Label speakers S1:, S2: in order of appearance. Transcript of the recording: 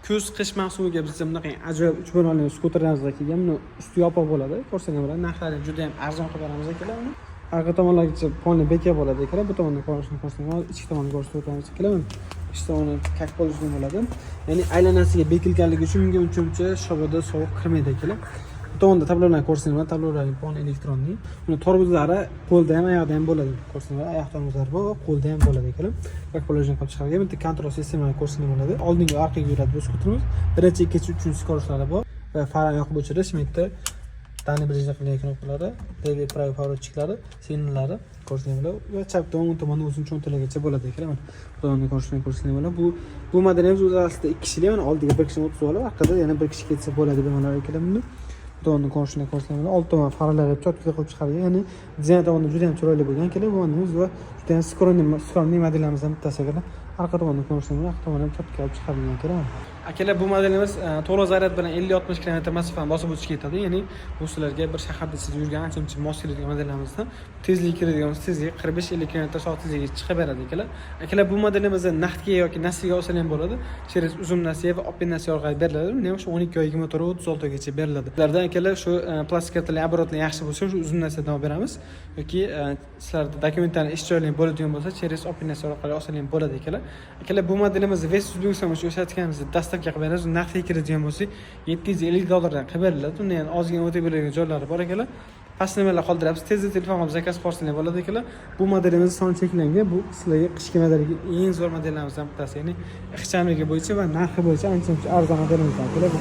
S1: kuz qish mavsumiga bizda bunaqa ajoyib 3 bo'lmali skuterlarimizda kelgan. Buni usti yopiq bo'ladi. Ko'rsangiz bo'ladi. Narxlari juda ham arzon qilib beramiz akalar uni. Arqa tomonlargacha polni beka bo'ladi akalar. Bu tomondan ko'rishni ko'rsangiz, ichki tomonni ko'rsatib o'tamiz akalar. Ichki tomoni kak bo'lishli bo'ladi. Ya'ni aylanasiga bekilganligi uchun bunga uncha shoboda sovuq kirmaydi akalar. Bu tomonda tablolarni ko'rsangiz, tablolarning polni elektronli. Buni tormozlari qo'lda ham, oyoqda ham bo'ladi. Ko'rsangiz, oyoq tormozlari bor, qo'lda ham bo'ladi akalar. Kak bo'lishni qilib chiqargan. Bitta kontrol sistemani ko'rsangiz bo'ladi. Oldinga va orqaga yuradi bu skuterimiz. Birinchi, ikkinchi, uchinchi ko'rishlari bor. Va far yoqib o'chirish, bitta tani birinchi qilingan knopkalari, levi pravi favorchiklari, signallari ko'rsangiz bo'ladi. Va chap tomon tomonni o'zini cho'ntagigacha bo'ladi akalar. Mana bu tomonda ko'rsangiz bo'ladi. Bu modelimiz o'zi aslida 2 kishilik, mana oldiga 1 kishini o'tib olib, orqada yana 1 kishi ketsa bo'ladi deganlar akalar buni. Bu tomonda ko'rsangiz bo'ladi. Old tomon faralari cho'tka qilib chiqargan. Ya'ni dizayn tomoni juda ham chiroyli bo'lgan akalar. Bu modelimiz va juda ham skромный modellarimizdan bittasi akalar. Arqa tomonni ko'rsangiz, arqa tomoni ham cho'tka qilib chiqarilgan akalar. Akalar bu modelimiz to'liq zaryad bilan 50-60 km masofani bosib o'tishga yetadi. Ya'ni bu sizlarga bir shaharda siz yurgan ancha-muncha mos keladigan modellarimizdan tezlik kiradigan tezlik 45-50 km/soat tezlikka chiqib beradi akalar. Akalar bu modelimizni naqdga yoki nasiyaga olsa ham bo'ladi. Через uzun nasiya va opin nasiya orqali beriladi. Buni ham shu 12 oyga motori 36 gacha beriladi. Ulardan akalar shu plastik kartalar оборотlar yaxshi bo'lsa, shu uzun nasiyadan olib beramiz. Yoki sizlarda dokumentlarni ish joylaring bo'ladigan bo'lsa, через opin nasiya orqali olsa ham bo'ladi akalar. Akalar bu modelimizni West Uzbekistan uchun ishlatganimizda dastavka qilib beramiz. Naqdga kiradigan bo'lsa $750 dan qilib beriladi. Uni ham ozgina o'tib beradigan joylari bor akalar. Pastni nimalar qoldiramiz. Tezda telefonga zakaz qilsangiz bo'ladi akalar. Bu modelimiz soni cheklangan. Bu sizlarga qishki modelga eng zo'r modellarimizdan bittasi. Ya'ni ixchamligi bo'yicha va narxi bo'yicha ancha arzon modelimiz akalar.